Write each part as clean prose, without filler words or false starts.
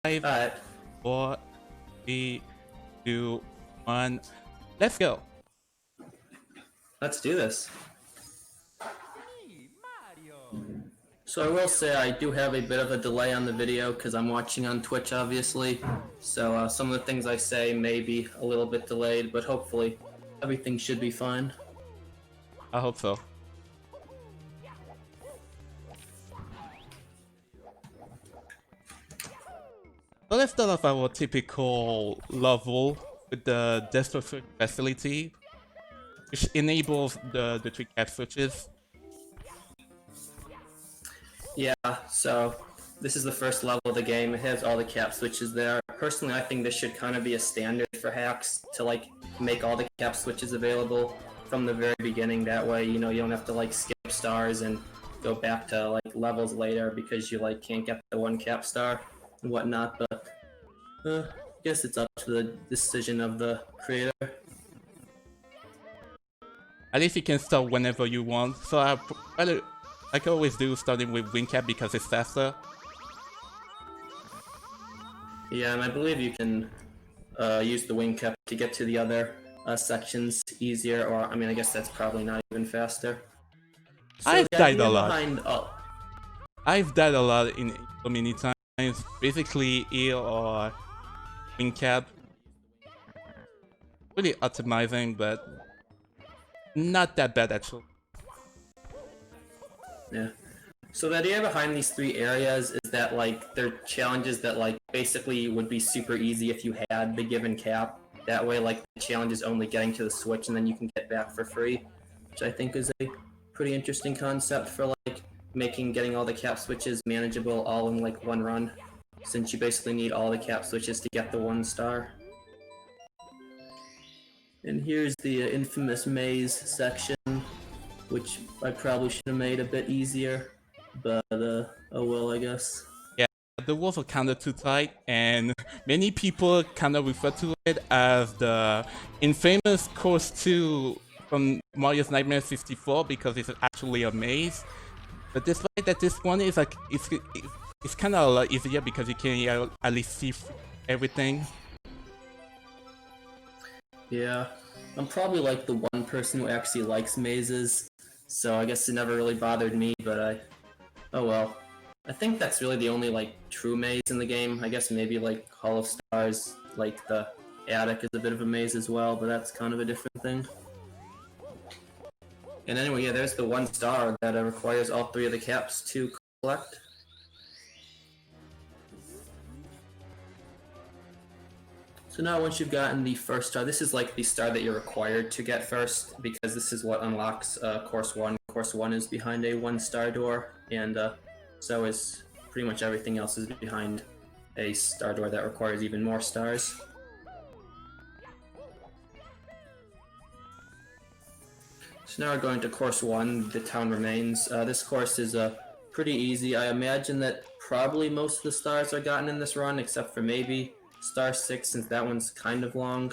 5, Alright, 4, 3, 2, 1. Let's go. let's do this. So I will say I do have a bit of a delay on the video because I'm watching on Twitch, obviously. So some of the things I say may be a little bit delayed, but hopefully everything should be fine. I hope so. So let's start off our typical level with the destruction facility, which enables the 3 cap switches. Yeah, so this is the first level of the game. It has all the cap switches there. Personally, I think this should kind of be a standard for hacks to like make all the cap switches available from the very beginning. That way, you know, you don't have to like skip stars and go back to like levels later because you like can't get the 1 cap star and whatnot. But I guess it's up to the decision of the creator. At least you can start whenever you want. So I can always do starting with wing cap because it's faster. Yeah, and I believe you can use the wing cap to get to the other sections easier, or I mean, I guess that's probably not even faster. So I've died a lot. Oh, I've died a lot in so many times. Basically, E or wing cap. Really optimizing, but not that bad actually. yeah. So the idea behind these 3 areas is that like they're challenges that like basically would be super easy if you had the given cap. That way, like the challenge is only getting to the switch and then you can get back for free, which I think is a pretty interesting concept for like making getting all the cap switches manageable all in like one run, since you basically need all the cap switches to get the 1 star. And here's the infamous maze section, which I probably should have made a bit easier, but oh well, I guess. Yeah, the walls are kinda too tight, and many people kinda refer to it as the infamous Course 2 from Mario's Nightmare 64 because it's actually a maze. But despite that, this one is like it's kinda a lot easier because you can at least see everything. Yeah, I'm probably like the one person who actually likes mazes, so I guess it never really bothered me, but oh well. I think that's really the only like true maze in the game. I guess maybe like Hall of Stars, like the attic is a bit of a maze as well, but that's kind of a different thing. And anyway, yeah, there's the 1 star that requires all 3 of the caps to collect. So now once you've gotten the first star, this is like the star that you're required to get first, because this is what unlocks Course 1. Course 1 is behind a 1 star door, and so is pretty much everything else is behind a star door that requires even more stars. So now we're going to Course 1, the town remains. This course is pretty easy. I imagine that probably most of the stars are gotten in this run, except for maybe Star 6, since that one's kind of long,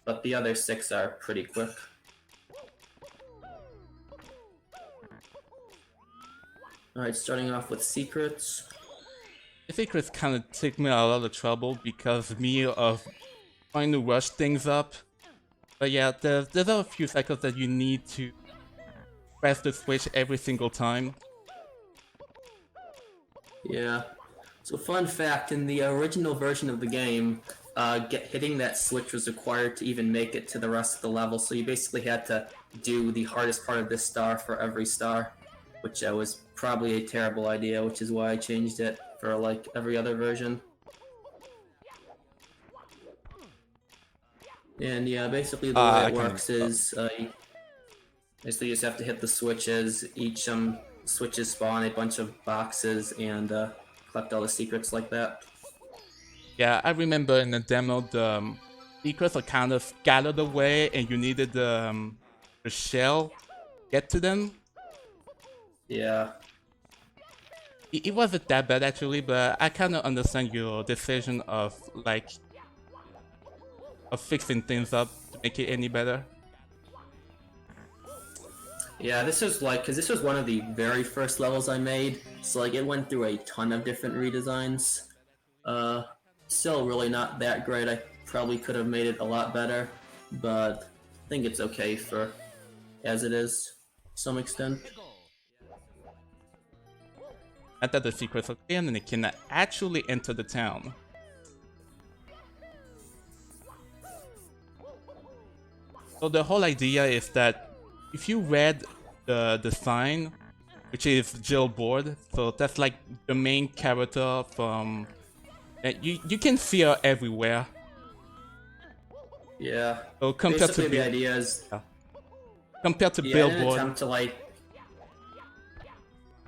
but the other 6 are pretty quick. Alright, starting off with secrets. The secrets kinda take me a lot of trouble because of trying to rush things up. But yeah, there's a few cycles that you need to press the switch every single time. Yeah. So fun fact, in the original version of the game, hitting that switch was required to even make it to the rest of the level, so you basically had to do the hardest part of this star for every star, which was probably a terrible idea, which is why I changed it for like every other version. And yeah, basically the way it works is basically you just have to hit the switches. Each switches spawn a bunch of boxes and collect all the secrets like that. Yeah, I remember in the demo the secrets are kind of scattered away and you needed the shell to get to them. Yeah. It wasn't that bad actually, but I kind of understand your decision of fixing things up to make it any better. Yeah, this was like, because this was one of the very first levels I made, so like it went through a ton of different redesigns. Still really not that great. I probably could have made it a lot better, but I think it's okay for as it is to some extent. Not that the secrets are clear, and they can actually enter the town. So the whole idea is that if you read the sign, which is Jill Board, so that's like the main character from... You can see her everywhere. Yeah. So compared Basically, to the idea is compared to in an Billboard, attempt to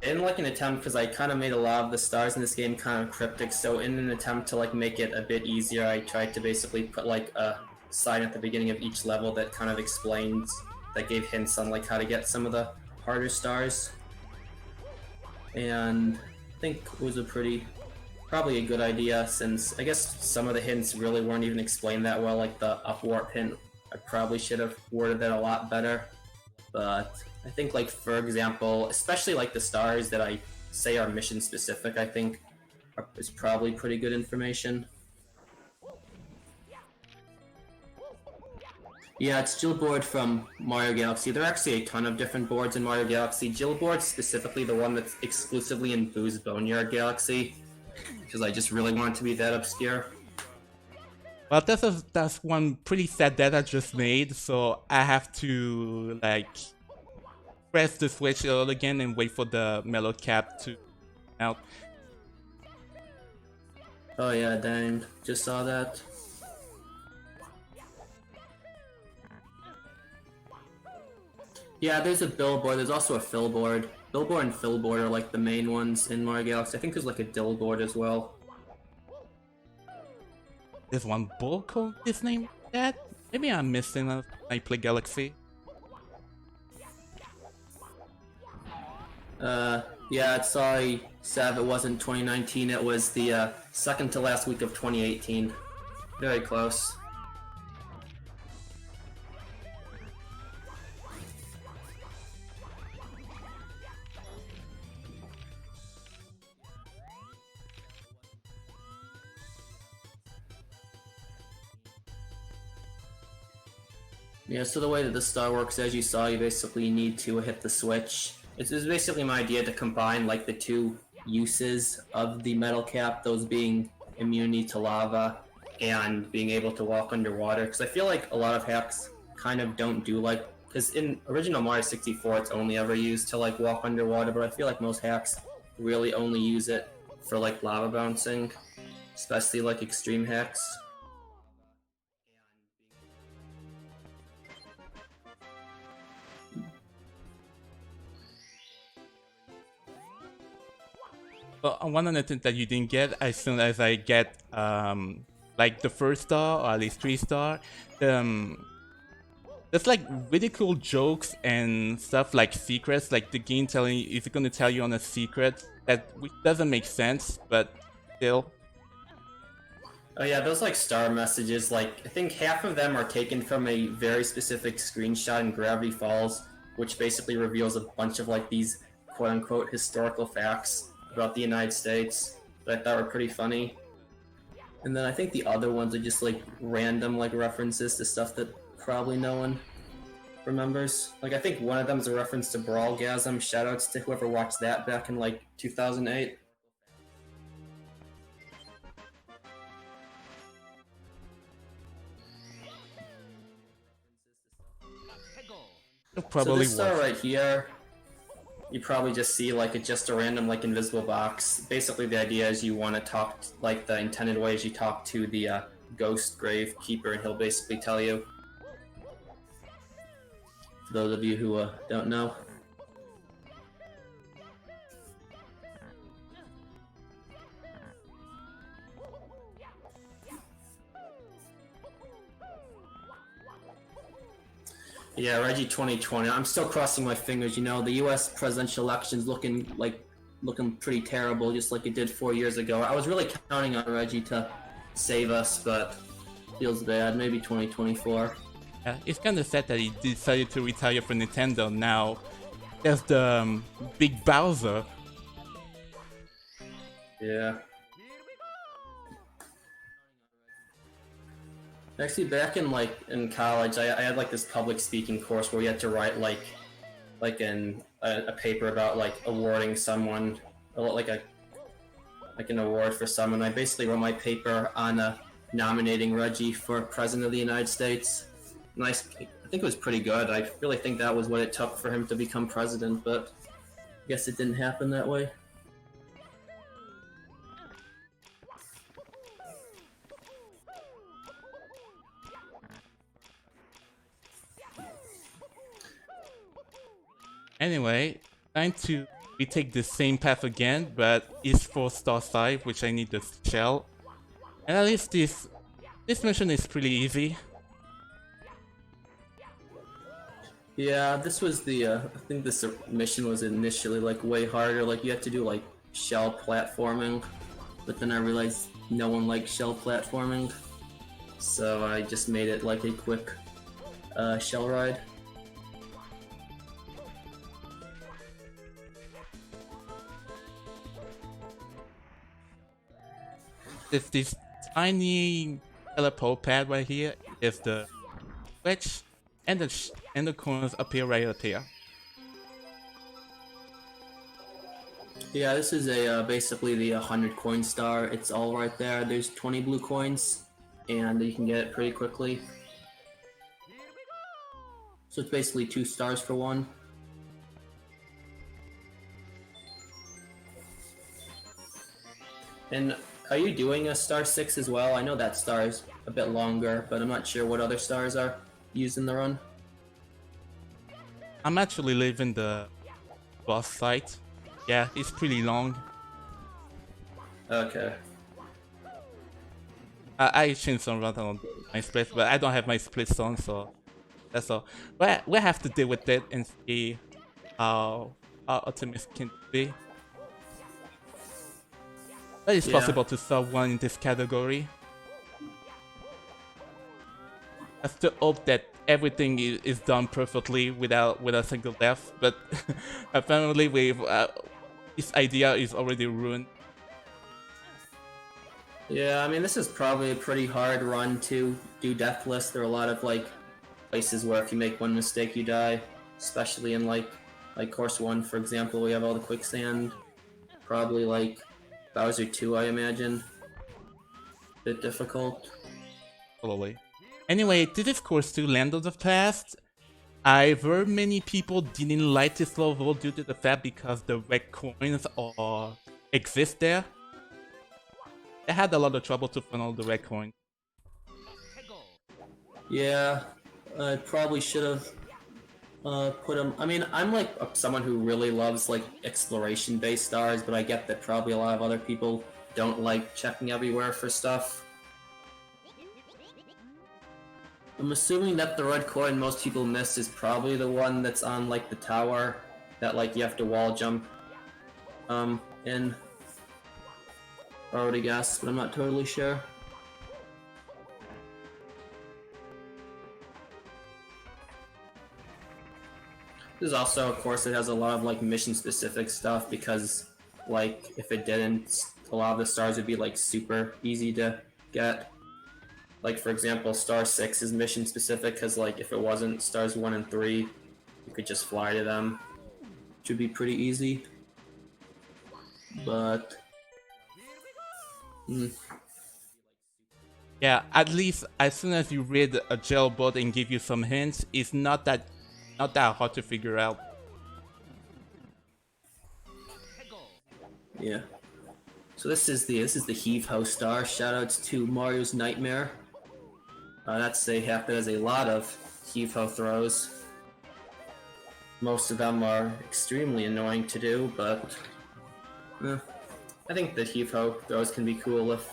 an attempt because I kind of made a lot of the stars in this game kind of cryptic. So in an attempt to like make it a bit easier, I tried to basically put like a sign at the beginning of each level that kind of explains, that gave hints on like how to get some of the harder stars. And I think it was probably a good idea, since I guess some of the hints really weren't even explained that well, like the up warp hint. I probably should have worded that a lot better, but I think, like, for example, especially like the stars that I say are mission specific, I think is probably pretty good information. Yeah, it's Jill Board from Mario Galaxy. There are actually a ton of different boards in Mario Galaxy. Jill Board's specifically the one that's exclusively in Boo's Boneyard Galaxy, because I just really want it to be that obscure. well, that's one pretty sad that I just made, so I have to like press the switch all again and wait for the mellow cap to out. Oh yeah, dang, just saw that. Yeah, there's a billboard. There's also a fill board. Billboard and fill board are like the main ones in Mario Galaxy. I think there's like a dill board as well. There's one bull called his name that? Maybe I'm missing a I play Galaxy. Yeah, sorry, Sav, it wasn't 2019. It was the second to last week of 2018. Very close. Yeah, so the way that the star works, as you saw, you basically need to hit the switch. It's basically my idea to combine like the two uses of the metal cap, those being immunity to lava and being able to walk underwater. Because I feel like a lot of hacks kind of don't do like, because in original Mario 64 it's only ever used to like walk underwater, but I feel like most hacks really only use it for like lava bouncing, especially like extreme hacks. Well, one other thing that you didn't get, as soon as I get like the first star, or at least 3-star, there's like really cool jokes and stuff like secrets, like the game telling you, is it going to tell you on a secret which doesn't make sense, but still. Oh yeah, those like star messages, like I think half of them are taken from a very specific screenshot in Gravity Falls, which basically reveals a bunch of like these quote-unquote historical facts about the United States that I thought were pretty funny. And then I think the other ones are just like random like references to stuff that probably no one remembers. Like I think one of them is a reference to Brawlgasm. Shoutouts to whoever watched that back in like 2008. Probably so this star right here, you probably just see like just a random like invisible box. Basically the idea is you want to talk, like the intended way is you talk to the ghost grave keeper and he'll basically tell you. For those of you who don't know. Yeah, Reggie 2020. I'm still crossing my fingers. You know, the U.S. presidential election's looking pretty terrible, just like it did 4 years ago. I was really counting on Reggie to save us, but feels bad. Maybe 2024. Yeah, it's kind of sad that he decided to retire from Nintendo now. There's the Big Bowser. Yeah. Actually, back in college, I had like this public speaking course where you had to write a paper about like awarding someone like an award for someone. I basically wrote my paper on nominating Reggie for president of the United States. And I think it was pretty good. I really think that was what it took for him to become president, but I guess it didn't happen that way. Anyway, time to retake the same path again, but it's for star side, which I need the shell. And at least this mission is pretty easy. Yeah, this was I think this mission was initially like way harder. Like you had to do like shell platforming, but then I realized no one likes shell platforming, so I just made it like a quick shell ride. There's this tiny teleport pad right here. There's the switch, and the corners appear right here. Yeah, this is basically the 100 coin star. It's all right there. There's 20 blue coins, and you can get it pretty quickly. So it's basically 2 stars for 1. And are you doing a star 6 as well? I know that star is a bit longer, but I'm not sure what other stars are used in the run. I'm actually leaving the boss site. Yeah, it's pretty long. Okay. I changed some run on my splits, but I don't have my splits on, so that's all. But we have to deal with it and see how optimistic can be. But it's possible to solve one in this category. I still hope that everything is done perfectly without a single death, but apparently this idea is already ruined. Yeah, I mean this is probably a pretty hard run to do deathless. There are a lot of like places where if you make one mistake you die, especially in like course 1 for example, we have all the quicksand. Probably like Bowser 2 I imagine. Bit difficult. Probably. Anyway, this is course 2 Land of the Past. I've heard many people didn't like this level due to the fact because the red coins exist there. I had a lot of trouble to find all the red coins. Yeah, I probably should have put them. I mean, I'm like someone who really loves like exploration-based stars, but I get that probably a lot of other people don't like checking everywhere for stuff. I'm assuming that the red coin most people miss is probably the one that's on like the tower that like you have to wall jump in. I already guessed, but I'm not totally sure. This is also a course that has a lot of like mission specific stuff because like if it didn't, a lot of the stars would be like super easy to get. Like for example, star 6 is mission specific because like if it wasn't, stars 1 and 3 you could just fly to them, which would be pretty easy. But yeah, at least as soon as you read a jailbird and give you some hints, it's not that hard to figure out. yeah. So this is the Heave-Ho star. Shoutouts to Mario's Nightmare. That's a hack that has a lot of Heave-Ho throws. Most of them are extremely annoying to do, but I think the Heave-Ho throws can be cool if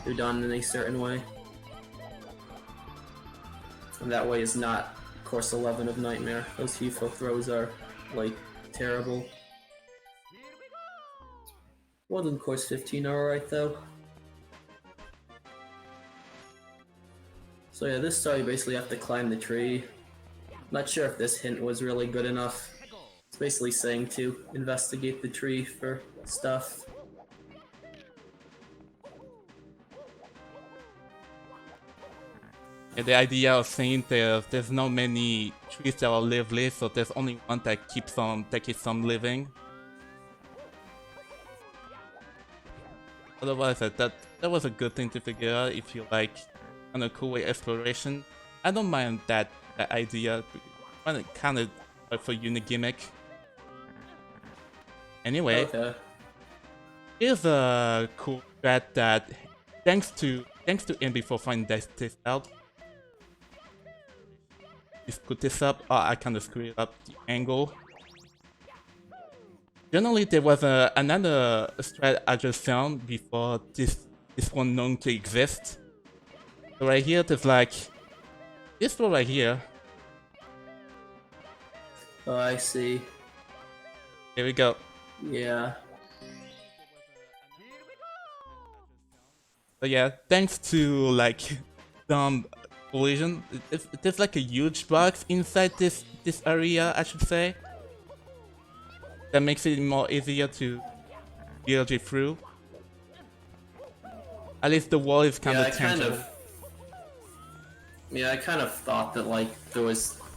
they're done in a certain way. And that way is not course 11 of Nightmare. Those Heave-Ho throws are, like, terrible. Well, in course 15 are alright though. So yeah, this star you basically have to climb the tree. Not sure if this hint was really good enough. It's basically saying to investigate the tree for stuff. And the idea of saying there's not many trees that will live, so there's only one that keeps on living. Otherwise, that was a good thing to figure out if you like kind of cool way exploration. I don't mind that idea. I find it kind of like for unique gimmick. Anyway, Okay. here's a cool strat that thanks to Envy for finding this out. Just put this up. Oh, I kind of screwed up the angle. Generally, there was another strat I just found before this one known to exist. So right here, there's like this one right here. Oh, I see. Here we go. Yeah. So yeah, thanks to like some collision, there's like a huge box inside this area, I should say. That makes it more easier to BLG through. At least the wall is kind of tangible. I kind of thought that like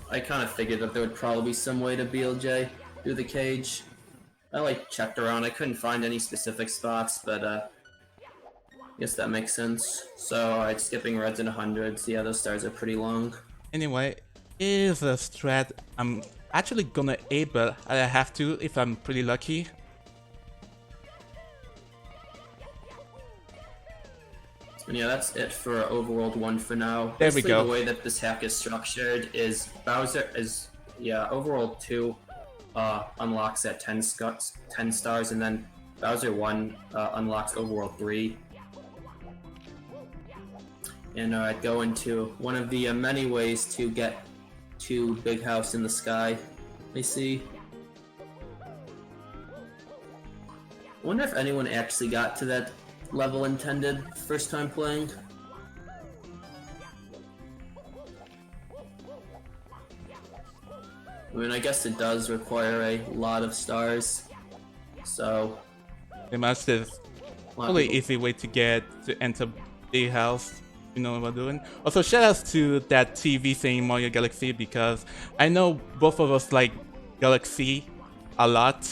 I kind of figured that there would probably be some way to BLJ through the cage. I like checked around, I couldn't find any specific spots, but I guess that makes sense. So alright, skipping reds into hundreds, yeah, those stars are pretty long. Anyway, here's a strat I'm actually gonna A, but I have to if I'm pretty lucky. And yeah, that's it for Overworld 1 for now. There we go. The way that this hack is structured is Overworld 2 unlocks at 10 stars, and then Bowser 1 unlocks Overworld 3. And I'd go into one of the many ways to get to Big House in the Sky. Let me see. I wonder if anyone actually got to that level intended first time playing. I mean, I guess it does require a lot of stars, so Pretty much there's really easy way to enter Big House. You know what I'm doing. Also, shout outs to that TV saying Mario Galaxy, because I know both of us like Galaxy a lot.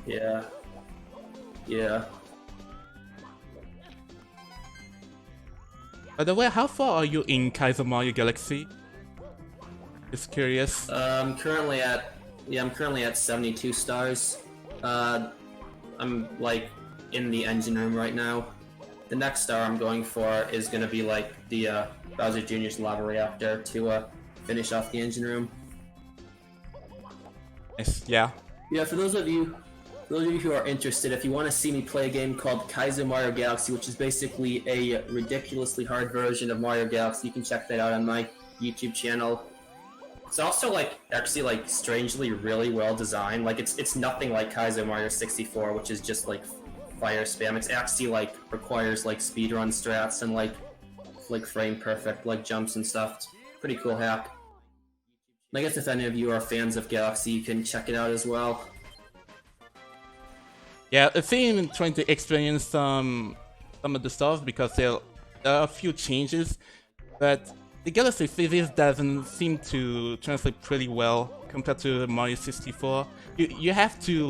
Yeah. Yeah. By the way, how far are you in Kaiser Mario Galaxy? Just curious. I'm currently at 72 stars. I'm like in the engine room right now. The next star I'm going for is gonna be like the Bowser Jr.'s lava reactor to finish off the engine room. Nice, yeah. Yeah, for those of you who are interested, if you want to see me play a game called Kaiser Mario Galaxy, which is basically a ridiculously hard version of Mario Galaxy, you can check that out on my YouTube channel. It's also actually strangely really well designed. Like it's nothing like Kaiser Mario 64, which is just like fire spam. It's actually requires speedrun strats and like frame perfect jumps and stuff. It's pretty cool hack. And I guess if any of you are fans of Galaxy, you can check it out as well. Yeah, I think I'm trying to experience some of the stuff because there are a few changes, but the Galaxy physics doesn't seem to translate pretty well compared to Mario 64. You have to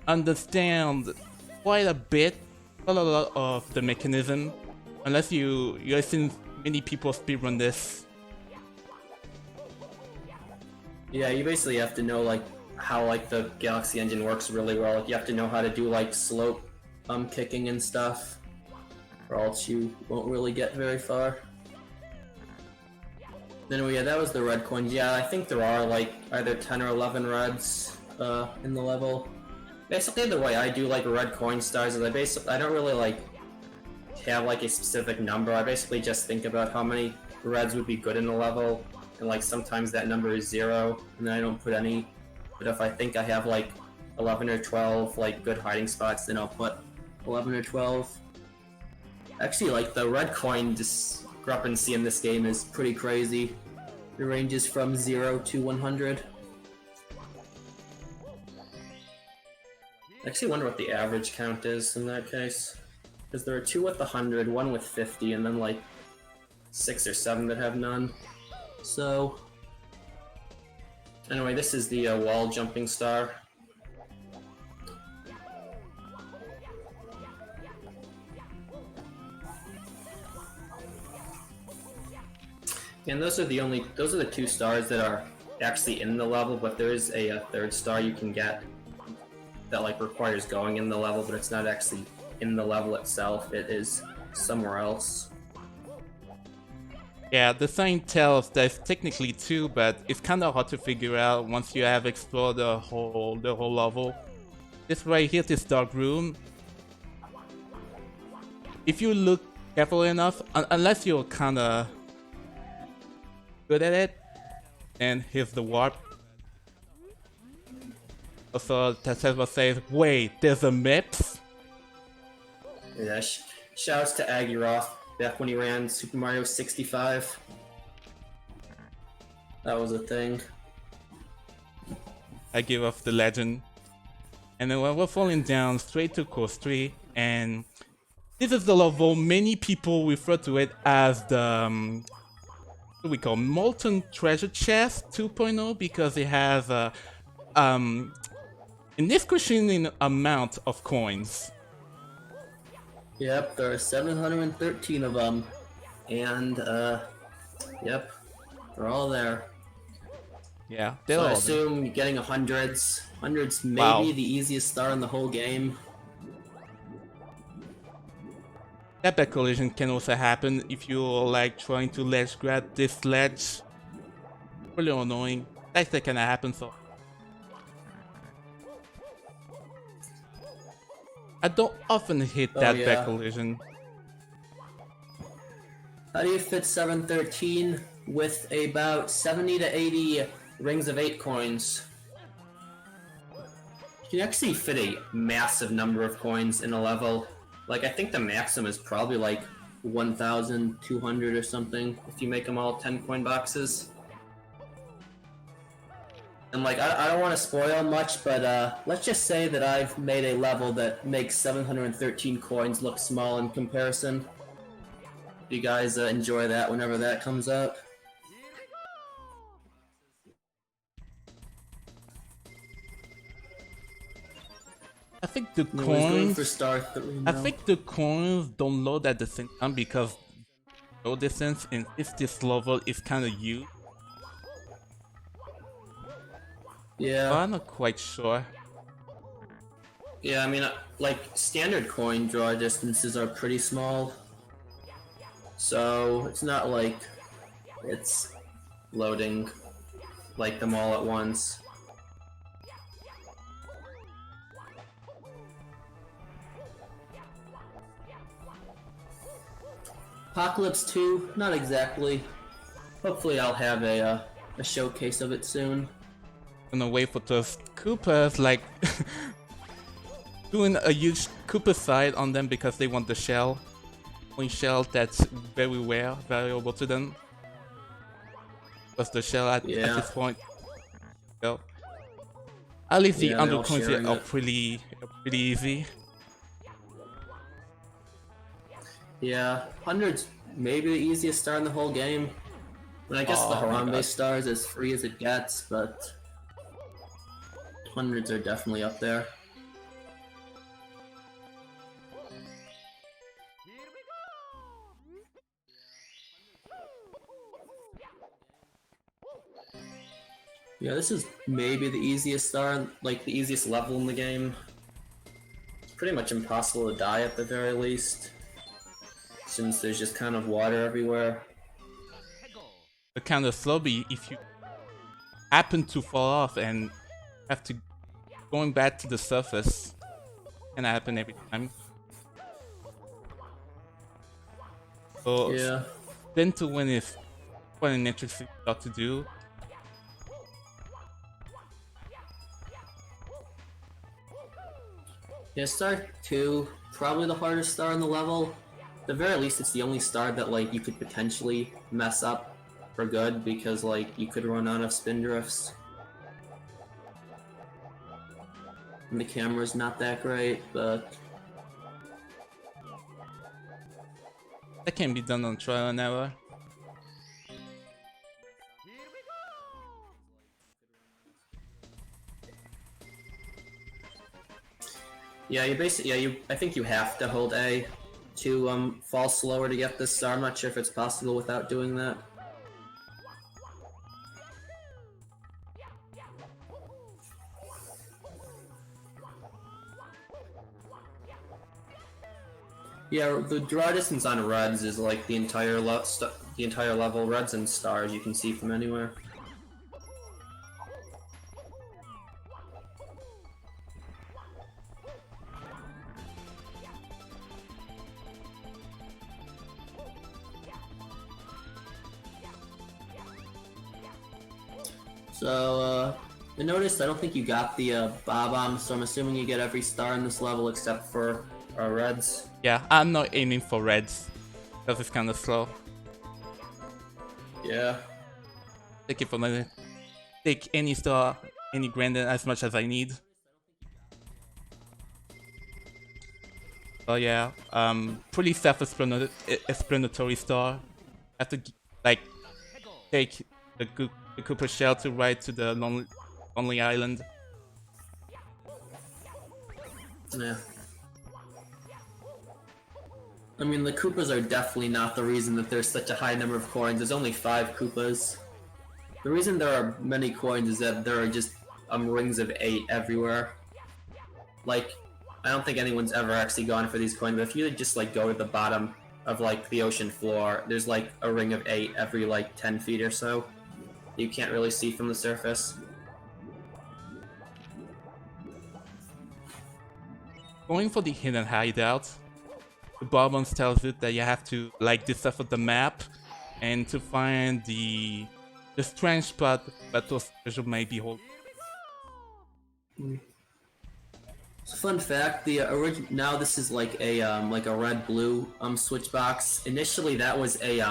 understand quite a lot of the mechanism, unless you've seen many people speedrun this. Yeah, you basically have to know how the Galaxy engine works really well. You have to know how to do slope kicking and stuff, or else you won't really get very far. Anyway, yeah, that was the red coins. Yeah, I think there are either 10 or 11 reds in the level. Basically, the way I do red coin stars is I don't really have a specific number. I basically just think about how many reds would be good in a level, and sometimes that number is 0, and then I don't put any. But if I think I have 11 or 12 good hiding spots, then I'll put 11 or 12. Actually, the red coin discrepancy in this game is pretty crazy. It ranges from 0 to 100. I actually wonder what the average count is in that case. Because there are 2 with 100, 1 with 50, and then 6 or 7 that have none. So, anyway, this is the wall jumping star. And those are the 2 stars that are actually in the level, but there is a third star you can get that like requires going in the level, but it's not actually in the level itself, it is somewhere else. Yeah, the sign tells there's technically 2, but it's kind of hard to figure out once you have explored the whole level. This right here, this dark room. If you look careful enough, unless you're kind of good at it, and here's the warp. Also, Tesla says, "Wait, there's a MIPS." Yeah, shouts to Aguroth back when he ran Super Mario 65. That was a thing. I give off the legend. And then we're falling down straight to course 3, and this is the level many people refer to it as the what we call Molten Treasure Chest 2.0 because it has an indiscriminate amount of coins. Yep, there are 713 of them, and yep, they're all there. Yeah, they're so all I assume you're getting hundreds maybe Wow. the easiest star in the whole game. That back collision can also happen if you're like trying to ledge grab this ledge. Really annoying. That can happen, so I don't often hit that yeah. back collision. How do you fit 713 with about 70 to 80 rings of 8 coins? You can actually fit a massive number of coins in a level. Like, I think the maximum is probably like 1,200 or something if you make them all 10 coin boxes. And like, I don't want to spoil much, but let's just say that I've made a level that makes 713 coins look small in comparison. You guys enjoy that whenever that comes out. I think the Going for coins. star 3 I now. think the coins don't load at the same time because low distance in this level is kind of huge. Yeah. But I'm not quite sure. Yeah, I mean, like, standard coin draw distances are pretty small. So, it's not like it's loading, like, them all at once. Apocalypse 2, not exactly. Hopefully I'll have a showcase of it soon. Gonna wait for those Koopas, like doing a huge Koopa side on them because they want the shell. One shell that's very rare, valuable to them. Because the shell at this point, well, at least the under coins here are pretty easy. Yeah, 100's maybe the easiest star in the whole game. I mean, I guess the Harambe star is as free as it gets, but 100s are definitely up there. Yeah, this is maybe the easiest star, like the easiest level in the game. It's pretty much impossible to die at the very least, since there's just kind of water everywhere. But kind of slowly, if you happen to fall off and have to going back to the surface, can happen every time. So yeah, spin to win is quite an interesting stuff to do. Yeah, star 2, probably the hardest star in the level. At the very least, it's the only star that like you could potentially mess up for good because like you could run out of spin drifts. And the camera's not that great, but That can be done on trial and error. Yeah, you basically I think you have to hold A to fall slower to get this star. I'm not sure if it's possible without doing that. Yeah, the draw distance on reds is like the entire level. Reds and stars you can see from anywhere. So, I noticed I don't think you got the Bob-omb, so I'm assuming you get every star in this level except for reds. Yeah, I'm not aiming for reds because it's kind of slow. Yeah. Take it for the take any star, any granite as much as I need. So yeah, pretty self-explanatory star. Have to like take the Cooper shell to ride to the lonely island. Yeah. I mean, the Koopas are definitely not the reason that there's such a high number of coins. There's only 5 Koopas. The reason there are many coins is that there are just rings of 8 everywhere. Like, I don't think anyone's ever actually gone for these coins, but if you just like go to the bottom of like the ocean floor, there's like a ring of 8 every like 10 feet or so. You can't really see from the surface. Going for the hidden hideout, the Bob-omb tells you that you have to like decipher the map and to find the strange spot that those treasure may be holding. Fun fact: the now this is like a red-blue switch box. Initially, that was a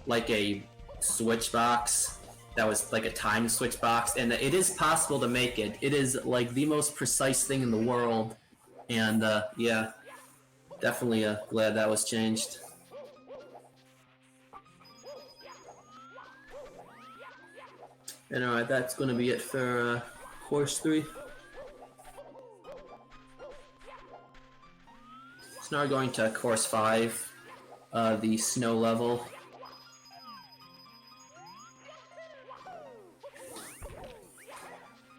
like a switch box that was like a time switch box, and it is possible to make it. It is like the most precise thing in the world, and yeah, definitely glad that was changed. And alright, that's going to be it for course 3. So now we're going to course 5, the snow level.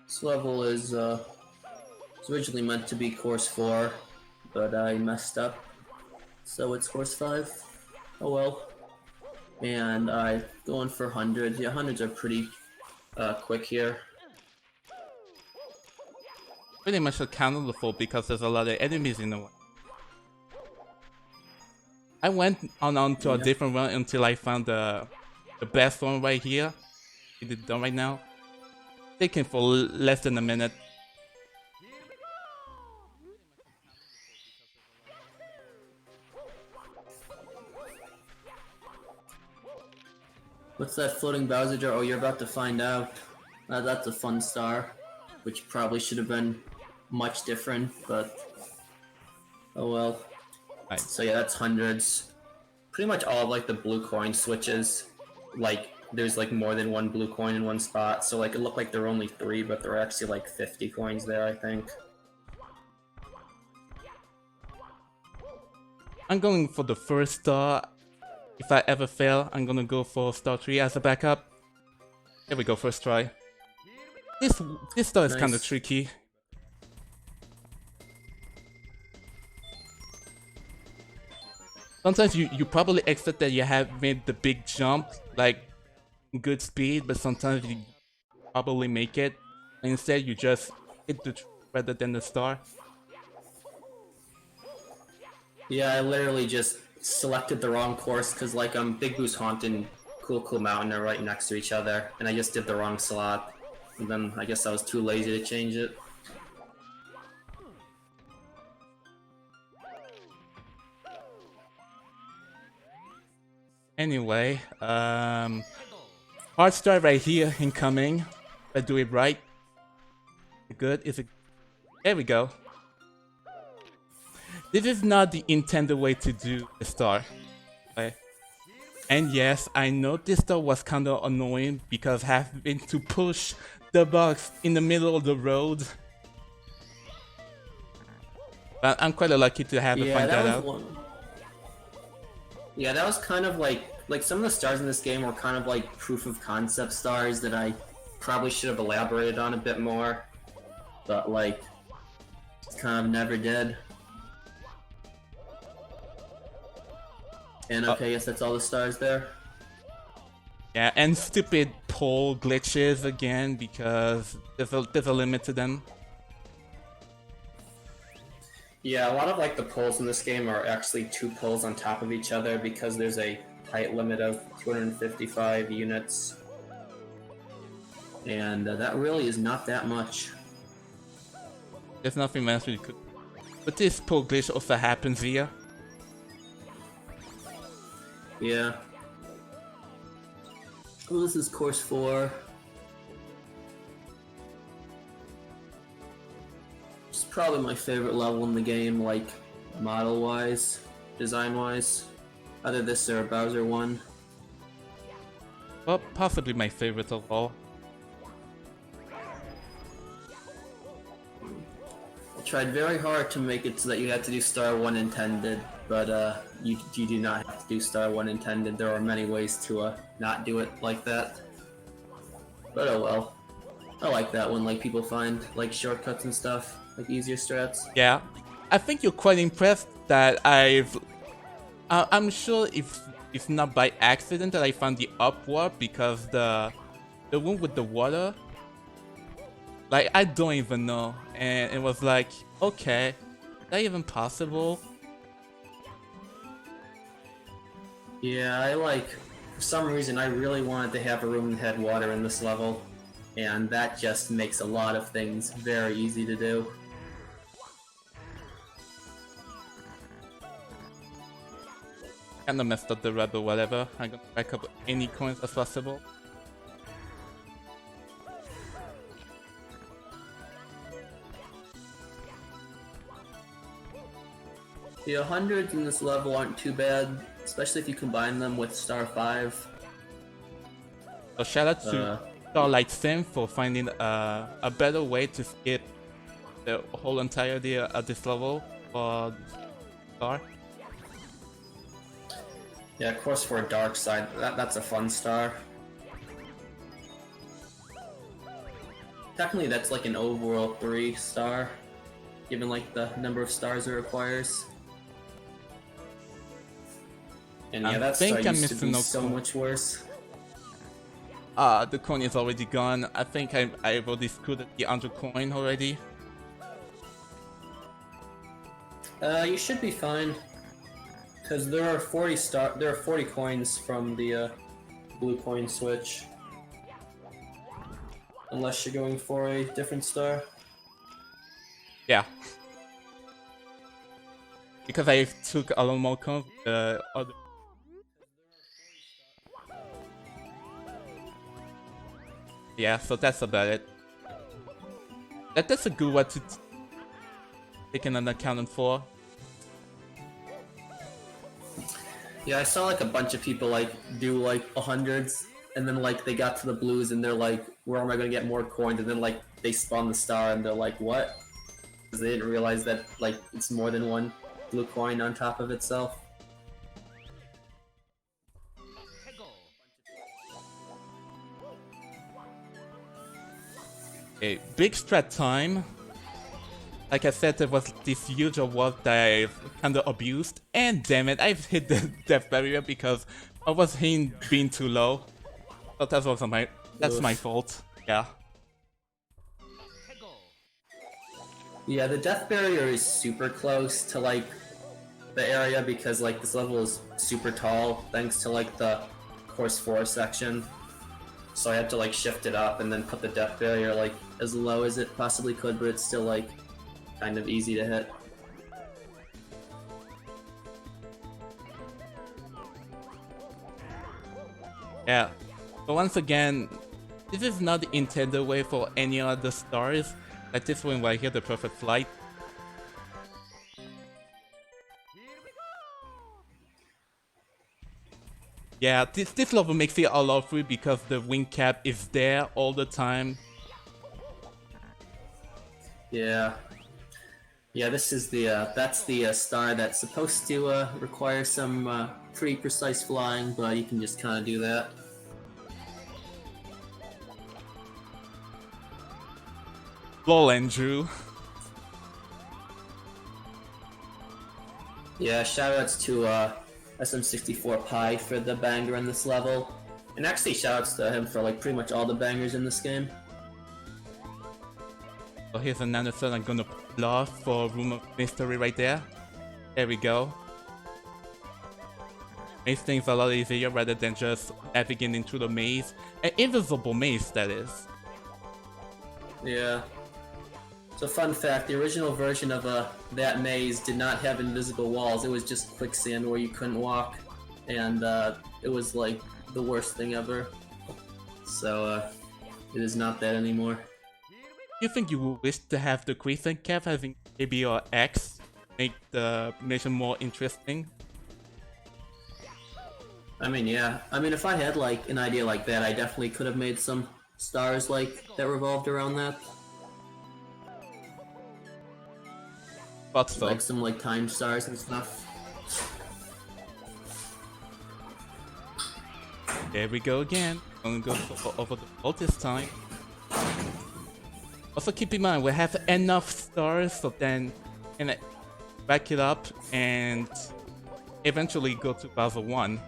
This level is it's originally meant to be course 4, but I messed up, so it's course 5. Oh well. And I going for 100. Yeah, 100s are pretty quick here. Pretty much accountable because there's a lot of enemies in the way. I went on to a different run until I found the best one right here. It is done right now. Taking for less than a minute. What's that floating Bowser jar? Oh, you're about to find out. That's a fun star, which probably should have been much different, but oh well. Right. So yeah, that's 100s. Pretty much all of like the blue coin switches, like there's like more than one blue coin in one spot. So like it looked like there were only 3, but there are actually like 50 coins there, I think. I'm going for the first star. If I ever fail, I'm gonna go for star 3 as a backup. There we go, first try. This star is kind of tricky. Sometimes you probably expect that you have made the big jump, like good speed, but sometimes you probably make it. And instead, you just hit the tree rather than the star. Yeah, I literally just selected the wrong course because like Big Boo's Haunt and Cool Mountain are right next to each other, and I just did the wrong slot. And then I guess I was too lazy to change it. Anyway, hard star right here incoming. If I do it right. Good. Is it? There we go. This is not the intended way to do a star. Okay. And yes, I know this star was kind of annoying because having to push the box in the middle of the road. But I'm quite lucky to have to Yeah, find that that was out. one. Yeah, that was kind of like some of the stars in this game were kind of like proof of concept stars that I probably should have elaborated on a bit more, but like kind of never did. And okay, I guess that's all the stars there. Yeah, and stupid pole glitches again because there's a limit to them. Yeah, a lot of like the poles in this game are actually two poles on top of each other because there's a height limit of 255 units. And that really is not that much. There's nothing else we could. But this pole glitch also happens here. Yeah. Well, this is course 4. It's probably my favorite level in the game, like model-wise, design-wise. Either this or Bowser 1. Well, possibly my favorite of all. I tried very hard to make it so that you had to do star 1 intended, but you do not have to do star 1 intended. There are many ways to not do it like that. But oh well. I like that one, like people find like shortcuts and stuff, like easier strats. Yeah, I think you're quite impressed that I'm sure if it's not by accident that I found the upward because the one with the water, like I don't even know, and it was like, okay, is that even possible? Yeah, I like, for some reason I really wanted to have a room that had water in this level, and that just makes a lot of things very easy to do. Kinda messed up the red or whatever. I'm gonna back up any coins as possible. The 100s in this level aren't too bad, especially if you combine them with star 5. So shout out to Starlight Sim for finding a better way to skip the whole entirety at this level for Star. Yeah, of course for a dark side, that's a fun star. Technically that's like an overall 3 star, given like the number of stars it requires. And yeah, that star used to be so much worse. The coin is already gone. I think I've already screwed the 100 coin already. You should be fine. Because there are 40 coins from the blue coin switch. Unless you're going for a different star. Yeah. Because I took a lot more coins other. Yeah, so that's about it. That's a good way to take an account for. Yeah, I saw like a bunch of people like do like 100s, and then like they got to the blues and they're like, where am I gonna get more coins? And then like they spawn the star and they're like, what? Because they didn't realize that like it's more than one blue coin on top of itself. Okay, big strat time. Like I said, there was this huge award that I've kinda abused, and damn it, I've hit the death barrier because I was being too low. But that's also that's my fault. Yeah. Yeah, the death barrier is super close to like the area because like this level is super tall thanks to like the course 4 section. So I had to like shift it up and then put the death barrier like as low as it possibly could, but it's still like kind of easy to hit. Yeah. But once again, this is not the intended way for any other stars. Like this one right here, the perfect flight. Yeah, this level makes it a lot free because the wing cap is there all the time. Yeah. Yeah, this is the that's the star that's supposed to require some pretty precise flying, but you can just kind of do that. Lol, Andrew. Yeah, shoutouts to SM64 Pi for the banger in this level, and actually shoutouts to him for like pretty much all the bangers in this game. So here's another song I'm gonna pull off for Room of Mystery right there. There we go. Makes things a lot easier rather than just navigating through the maze. An invisible maze, that is. Yeah. So fun fact, the original version of that maze did not have invisible walls, it was just quicksand where you couldn't walk, and it was like the worst thing ever. So it is not that anymore. Do you think you would wish to have the quicksand cap having A, B, or X make the mission more interesting? I mean, yeah. I mean, if I had like an idea like that, I definitely could have made some stars like that revolved around that. Thought so. Like some like time stars and stuff. There we go again. Gonna go over the wall this time. Also keep in mind we have enough stars so then can back it up and eventually go to Bowser 1.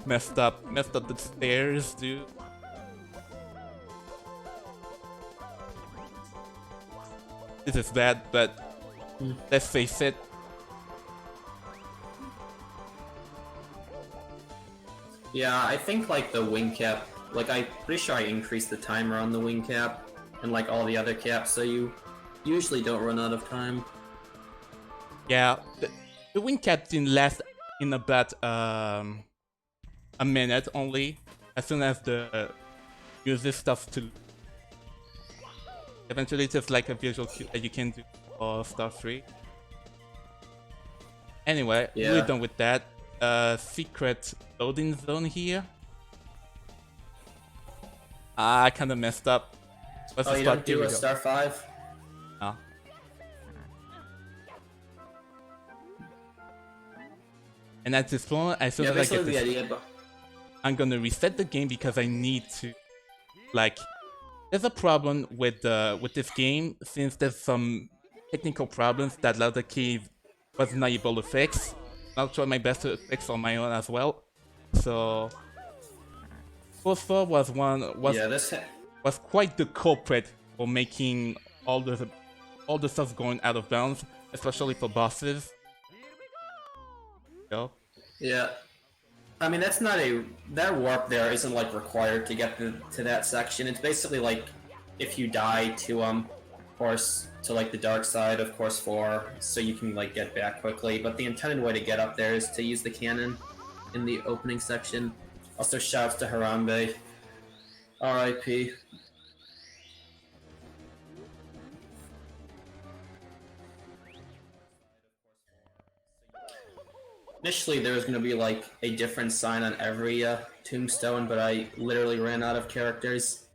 Messed up the stairs, dude. This is bad, but let's face it. Yeah, I think like the wing cap, like I'm pretty sure I increased the timer on the wing cap and like all the other caps, so you usually don't run out of time. Yeah, the wing cap didn't last in about a minute only. As soon as the user starts to eventually it's just like a visual cue that you can do for Star 3. Anyway, Yeah. we're done with that. Secret loading zone here. I kinda messed up. Let's Oh, just you start. don't Here do we a go. star 5? No. And at this point, as soon Yeah, as I get basically the this, idea, but I'm gonna reset the game because I need to, like, there's a problem with this game since there's some technical problems that Ladder Cave was not able to fix. I'll try my best to fix on my own as well. So, Phosphor was yeah, this was quite the culprit for making all the stuff going out of bounds, especially for bosses. You know? yeah. I mean, that's not that warp there isn't like required to get to that section. It's basically like if you die to course to like the dark side of course 4, so you can like get back quickly. But the intended way to get up there is to use the cannon in the opening section. Also, shouts to Harambe, R.I.P. Initially, there was going to be like a different sign on every tombstone, but I literally ran out of characters.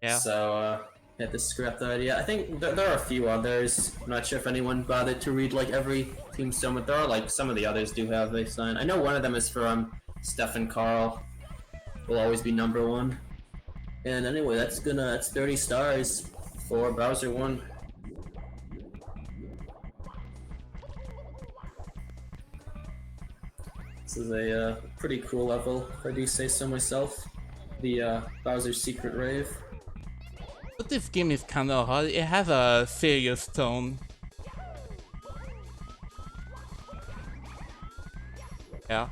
Yeah. So I had to scrap that idea. I think there are a few others. I'm not sure if anyone bothered to read like every tombstone, but there are like some of the others do have a sign. I know one of them is for Stefan Carl. Will always be number 1. And anyway, that's 30 stars for Bowser 1. This is a pretty cool level, if I do say so myself. The Bowser's Secret Rave. But this game is kinda hard. It has a serious tone. Yeah.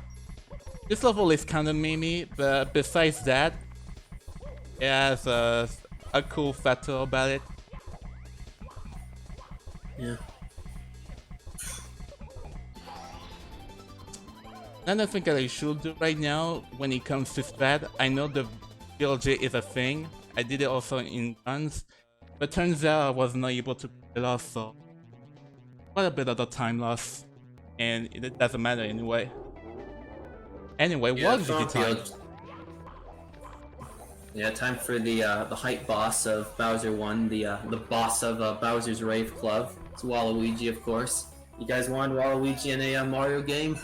This level is kinda memey, but besides that, it has a cool factor about it. Yeah. Another thing that I should do right now when it comes to SPAD, I know the VLJ is a thing. I did it also in runs, but turns out I was not able to pull it off, so quite a bit of the time loss, and it doesn't matter anyway. Anyway, Yeah, what did you time? Yeah, time for the hype boss of Bowser 1, the boss of Bowser's Rave Club. It's Waluigi, of course. You guys wanted Waluigi in a Mario game?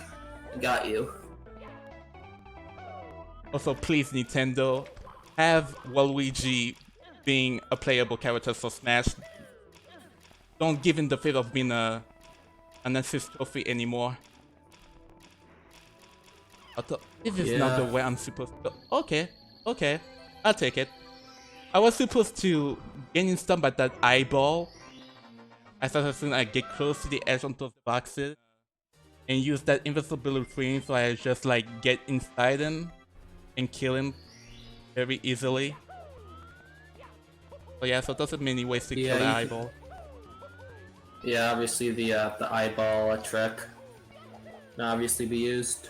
I got you. Also, please, Nintendo, have Waluigi being a playable character for Smash. Don't give him the fate of being an assist trophy anymore. This is not the way I'm supposed to. Okay, okay, I'll take it. I was supposed to get installed by that eyeball. I thought as soon as I get close to the edge of those boxes and use that invisibility screen, so I just like get inside him and kill him very easily. So yeah, so those are many ways to kill the eyeball. Yeah, obviously the eyeball trick can obviously be used.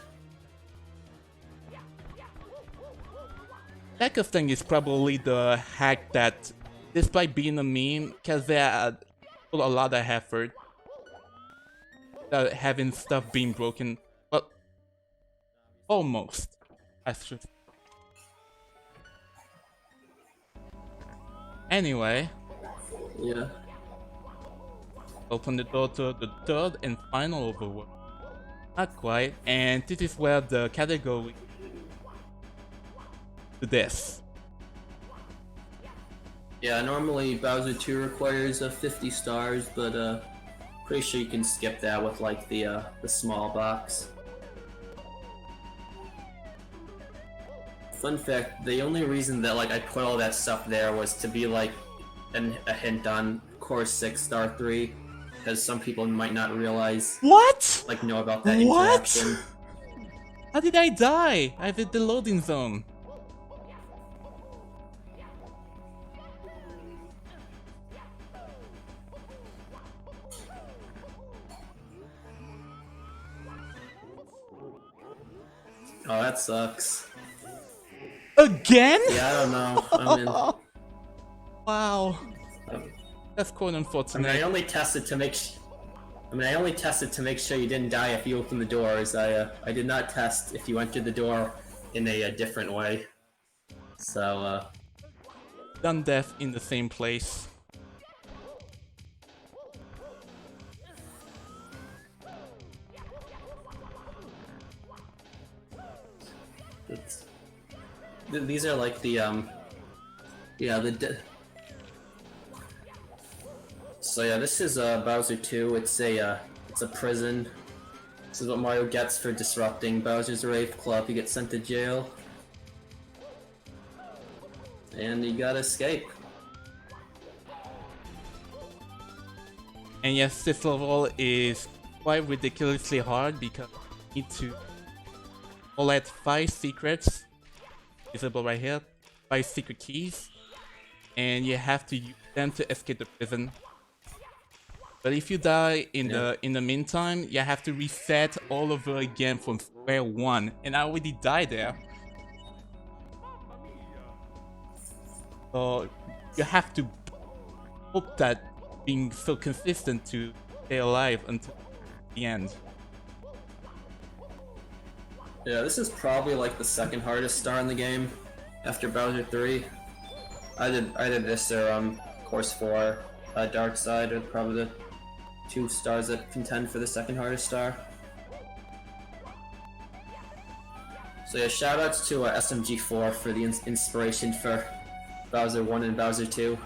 Second thing is probably the hack that, despite being a meme, because they put a lot of effort having stuff being broken, but almost. I should. Anyway. Yeah. Open the door to the third and final overworld. Not quite, and this is where the category to this. Yeah, normally Bowser 2 requires 50 stars, but pretty sure you can skip that with like the small box. Fun fact, the only reason that like I put all that stuff there was to be like a hint on Core 6 Star 3, because some people might not realize know about that interaction. How did I die? I hit the loading zone. Oh, that sucks. Again? Yeah, I don't know. I mean, wow. That's quite unfortunate. I only tested to make. I only tested to make sure you didn't die if you opened the doors. I did not test if you entered the door in a different way. So. Done death in the same place. These are like the So yeah, this is Bowser 2. It's a prison. This is what Mario gets for disrupting Bowser's Rave Club. You get sent to jail, and you gotta escape. And yes, this level is quite ridiculously hard because you need to collect 5 secrets, visible right here, 5 secret keys, and you have to use them to escape the prison. But if you die in the meantime, you have to reset all over again from square one, and I already died there. So you have to hope that being so consistent to stay alive until the end. Yeah, this is probably like the second hardest star in the game after Bowser 3. Either this or Course 4, Dark Side are probably the 2 stars that contend for the second hardest star. So yeah, shoutouts to SMG4 for the inspiration for Bowser 1 and Bowser 2.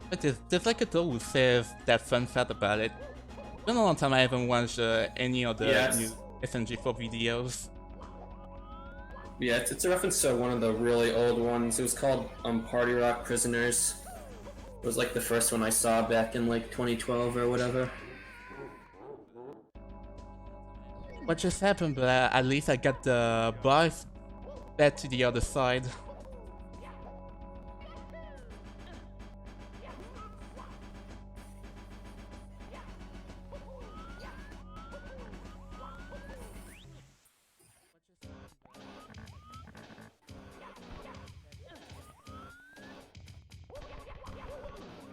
But there's like a tool who says that fun fact about it. It's been a long time I haven't watched any of the new SMG4 videos. Yeah, it's a reference to one of the really old ones. It was called Party Rock Prisoners. It was like the first one I saw back in like 2012 or whatever. What just happened? But at least I got the bars back to the other side.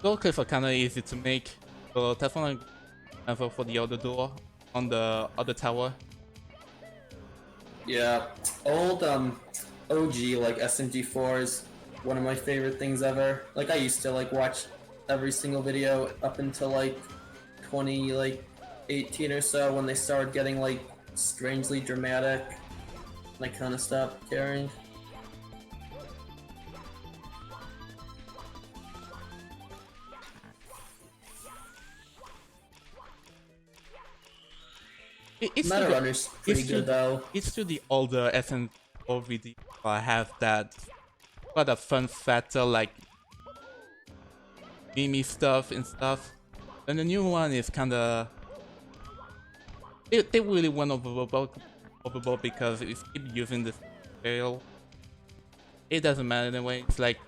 Door clips are kinda easy to make, so that's one I go for the other door on the other tower. Yeah, old OG like SMG4 is one of my favorite things ever. Like I used to like watch every single video up until like 2018 or so when they started getting like strangely dramatic, and I kind of stopped caring. Meta Runner's pretty good though. It's to the older SN4 video have that quite a fun factor like meme stuff and stuff. And the new one is kinda they really went overboard because it keep using this scale. It doesn't matter anyway, it's like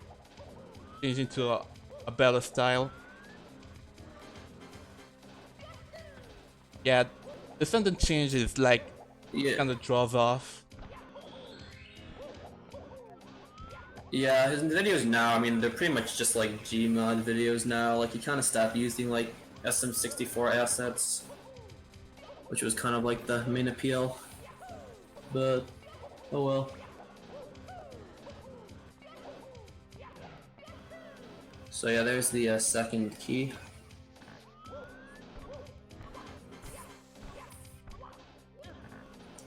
changing to a better style. Yeah, the sudden change is like kinda draws off. Yeah, his videos now, I mean, they're pretty much just like Gmod videos now. Like, he kind of stopped using like SM64 assets, which was kind of like the main appeal. But, oh well. So yeah, there's the second key.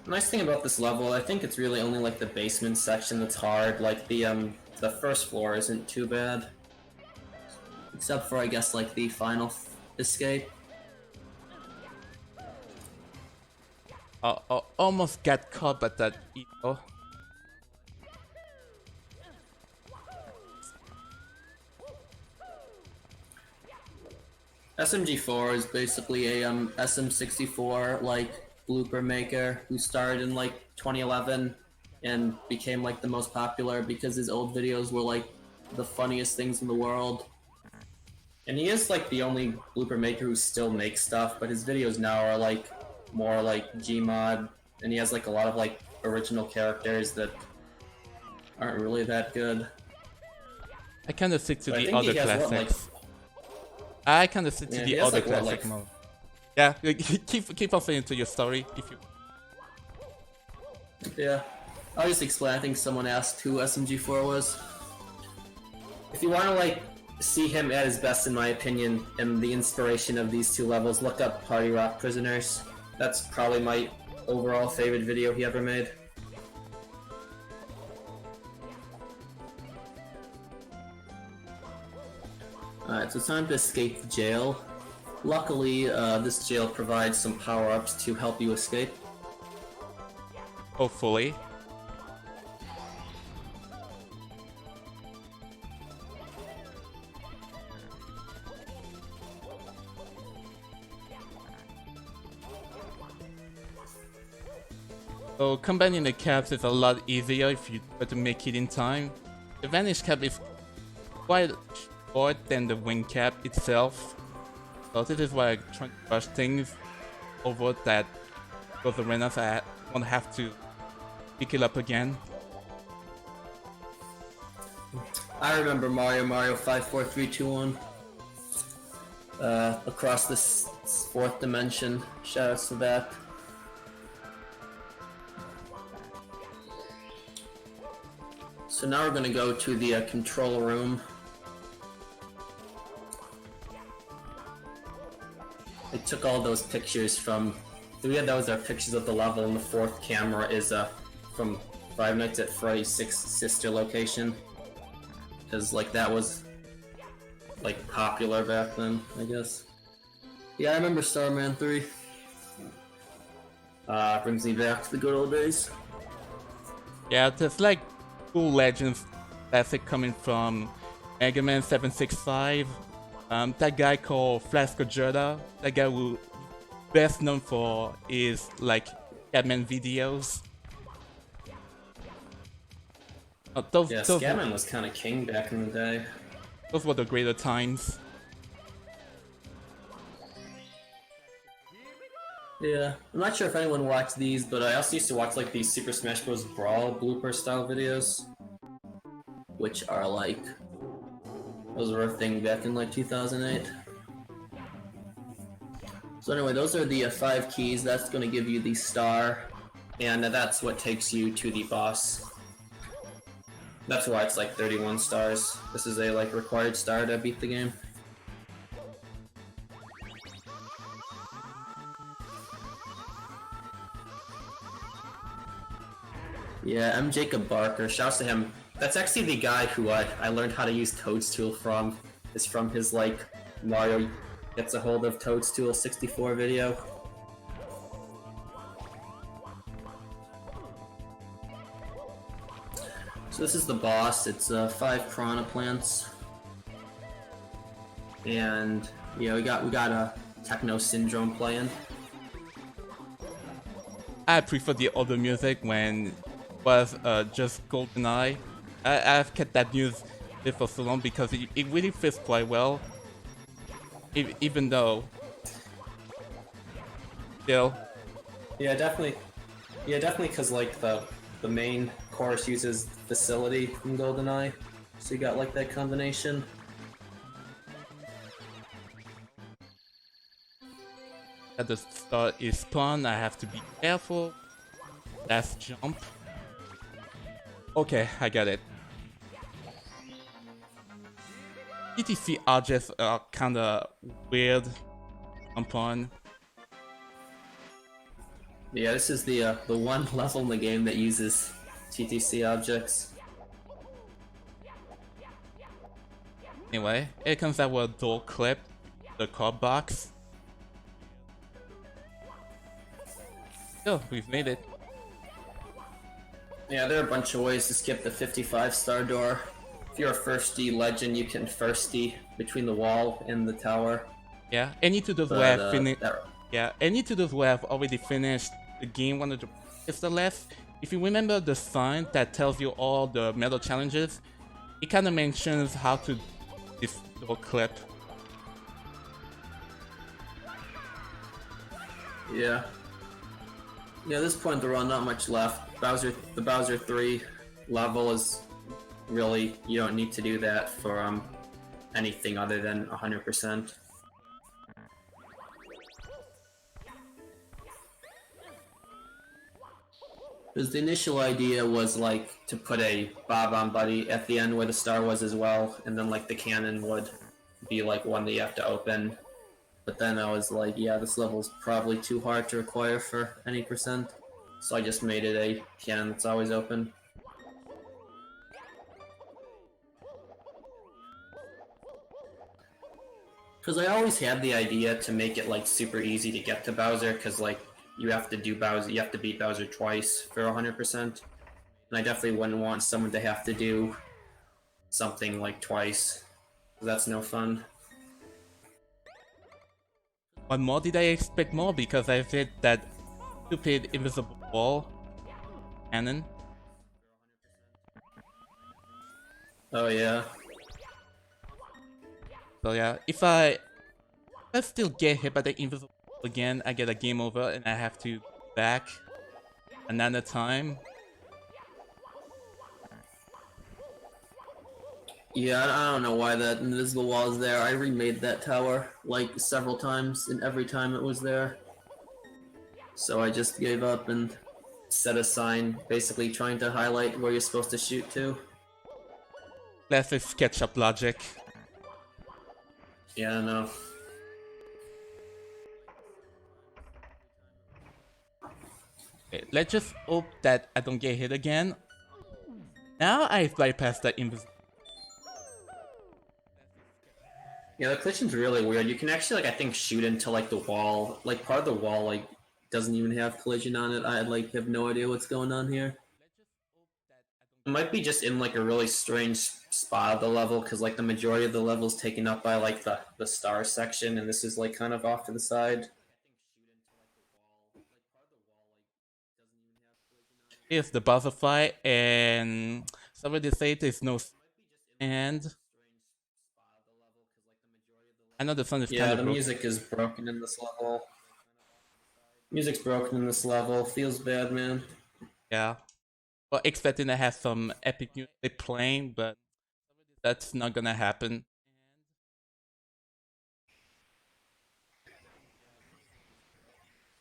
Nice thing about this level, I think it's really only like the basement section that's hard. Like the first floor isn't too bad, except for I guess like the final escape. Almost got caught by that eco. SMG4 is basically a SM64 like blooper maker who started in like 2011 and became like the most popular because his old videos were like the funniest things in the world. And he is like the only blooper maker who still makes stuff, but his videos now are like more like Gmod, and he has like a lot of like original characters that aren't really that good. I kind of stick to the other classics. I kind of stick to the other classic mode. Yeah, keep on saying to your story if you. Yeah, I'll just explain. I think someone asked who SMG4 was. If you want to like see him at his best, in my opinion, and the inspiration of these two levels, look up Party Rock Prisoners. That's probably my overall favorite video he ever made. Alright, so it's time to escape the jail. Luckily, this jail provides some power-ups to help you escape. Hopefully. So combining the caps is a lot easier if you try to make it in time. The vanish cap is quite short than the wing cap itself. So this is why I try to rush things over that those arenas I won't have to pick it up again. I remember Mario 5, 4, 3, 2, 1. Across this fourth dimension. Shoutouts to that. So now we're gonna go to the control room. I took all those pictures from. Those are pictures of the level, and the fourth camera is from Five Nights at Freddy's 6 sister location, because like that was like popular back then, I guess. Yeah, I remember Starman 3. Brings me back to the good old days. Yeah, there's like cool legends classic coming from Mega Man 765. That guy called Flasco Jada, that guy who best known for is like Scatman videos. Scatman was kind of king back in the day. Those were the greater times. Yeah, I'm not sure if anyone watched these, but I also used to watch like these Super Smash Bros. Brawl blooper style videos, which are like, those were a thing back in like 2008. So anyway, those are the 5 keys. That's going to give you the star, and that's what takes you to the boss. That's why it's like 31 stars. This is a like required star to beat the game. Yeah, I'm Jacob Barker. Shouts to him. That's actually the guy who I learned how to use Toadstool from. It's from his like Mario gets a hold of Toadstool 64 video. So this is the boss. It's 5 Piranha Plants, and yeah, we got a Techno Syndrome playing. I prefer the older music when it was just GoldenEye. I've kept that music for so long because it really fits quite well. Even though, still, Yeah, definitely. Yeah, definitely, because like the main chorus uses Facility from GoldenEye, so you got like that combination. at the start is spawn, I have to be careful. Last jump. Okay, I get it. TTC objects are kinda weird. Jump on. Yeah, this is the one level in the game that uses TTC objects. Anyway, here comes our door clip, the card box. Oh, we've made it. Yeah, there are a bunch of ways to skip the 55-star door. If you're a firsty legend, you can firsty between the wall and the tower. Yeah, any to those where I finished. Yeah, any to those where I've already finished the game 100 is the left. If you remember the sign that tells you all the medal challenges, it kind of mentions how to this door clip. Yeah. Yeah, at this point there are not much left. The Bowser 3 level is really, you don't need to do that for anything other than 100%. Because the initial idea was like to put a Bob-on Buddy at the end where the star was as well, and then like the cannon would be like one that you have to open. But then I was like, yeah, this level's probably too hard to require for any percent. So I just made it a cannon that's always open. Because I always had the idea to make it like super easy to get to Bowser, because like you have to beat Bowser twice for 100%. And I definitely wouldn't want someone to have to do something like twice. That's no fun. What more did I expect more because I hit that stupid invisible wall cannon? Oh yeah. So yeah, if I still get hit by the invisible wall again, I get a game over and I have to back another time. Yeah, I don't know why that invisible wall is there. I remade that tower like several times, and every time it was there. So I just gave up and set a sign, basically trying to highlight where you're supposed to shoot to. Classic SketchUp logic. Yeah, I know. Okay, let's just hope that I don't get hit again. Now I've bypassed that invisible. Yeah, the collision's really weird. You can actually, like, I think shoot into, like, the wall. Like, part of the wall, like, doesn't even have collision on it. I, like, have no idea what's going on here. It might be just in, like, a really strange spot of the level, because, like, the majority of the level is taken up by, like, the star section, and this is, like, kind of off to the side. Here's the buzzer fight, and somebody say there's no and I know the sound is Yeah, kind of the broken. music is broken in this level. Music's broken in this level. Feels bad, man. Yeah. Well, expecting to have some epic music playing, but that's not gonna happen.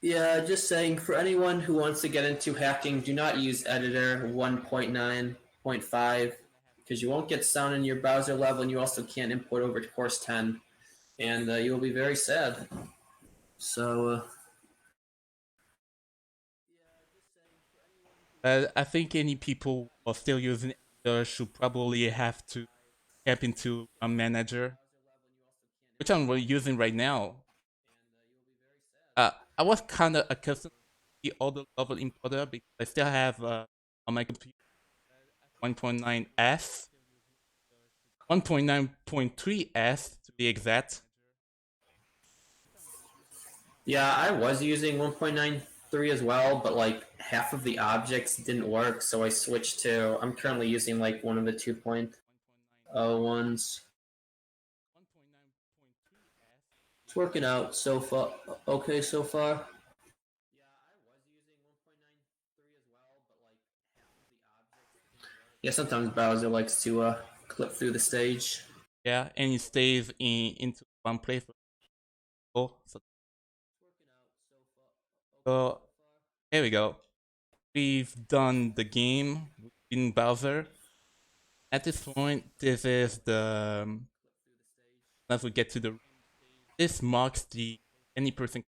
Yeah, just saying, for anyone who wants to get into hacking, do not use editor 1.9.5. because you won't get sound in your browser level, and you also can't import over to course 10, and you will be very sad. So I think any people who are still using Editor should probably have to step into a manager, which I'm really using right now. I was kind of accustomed to the older level importer because I still have on my computer 1.9s, 1.9.3s to be exact. yeah, I was using 1.93 as well, but like half of the objects didn't work, so I switched to. I'm currently using like one of the 2.0 ones. It's working out so far. Okay, so far. Yeah, sometimes browser likes to clip through the stage. Yeah, and it stays into one place. So here we go. We've done the game in Bowser. At this point, this is the as we get to the this marks the any person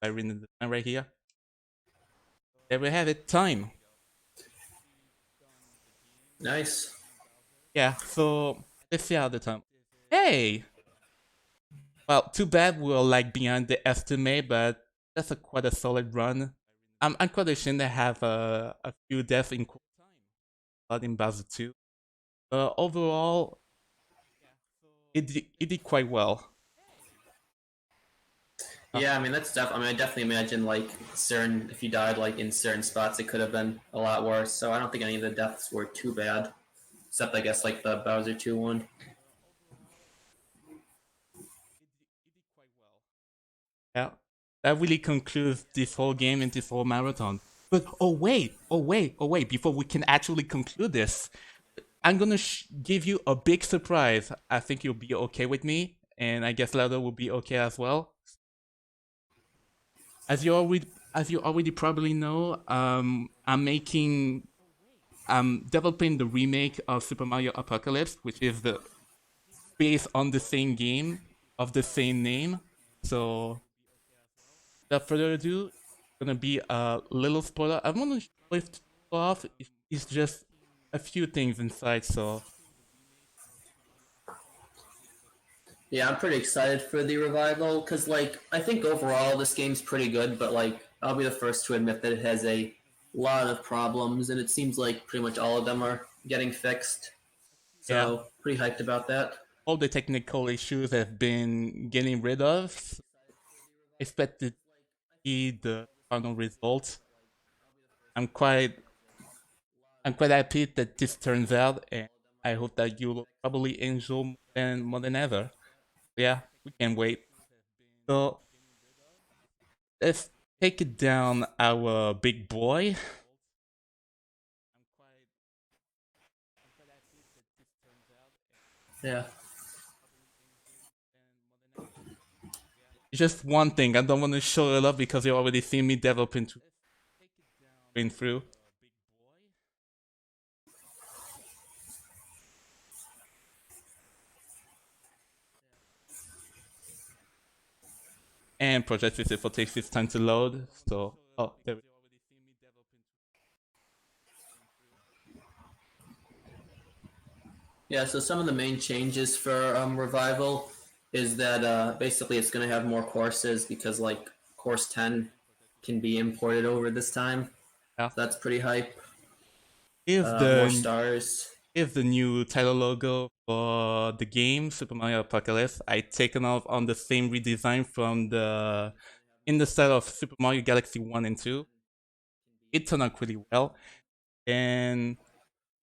by reading the time right here. There we have it. Time. Nice. Yeah. So let's see how the time. Hey. Well, too bad we're like behind the estimate, but that's quite a solid run. I'm quite ashamed to have a few deaths in Bowser 2. Overall, it did quite well. Yeah, I mean that's I mean, I definitely imagine like certain if you died like in certain spots, it could have been a lot worse. So I don't think any of the deaths were too bad, except I guess like the Bowser 2 one. Yeah, that really concludes this whole game and this whole marathon. But oh wait! Before we can actually conclude this, I'm gonna give you a big surprise. I think you'll be okay with me, and I guess Lado will be okay as well. As you already probably know, I'm developing the remake of Super Mario Apocalypse, which is the based on the same game of the same name. So without further ado, it's gonna be a little spoiler. I'm gonna show it off. It's just a few things inside, so Yeah, I'm pretty excited for the revival because like I think overall this game's pretty good, but like I'll be the first to admit that it has a lot of problems, and it seems like pretty much all of them are getting fixed. yeah. So pretty hyped about that. All the technical issues have been getting rid of. Expect to see the final result. I'm quite I'm quite happy that this turns out, and I hope that you'll probably enjoy more than ever. Yeah, we can't wait. So let's take it down, our big boy. Yeah. Just one thing, I don't want to show it up because you already seen me developing through. And Project Lucifer takes its time to load. So, oh, there we go. Yeah, so some of the main changes for Revival is that basically it's going to have more courses because like course 10 can be imported over this time. Yeah. So that's pretty hype. Here's More the stars. here's the new title logo for the game Super Mario Apocalypse. I taken off on the same redesign from the in the style of Super Mario Galaxy 1 and 2. It turned out pretty well. And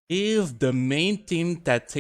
here's the main theme that takes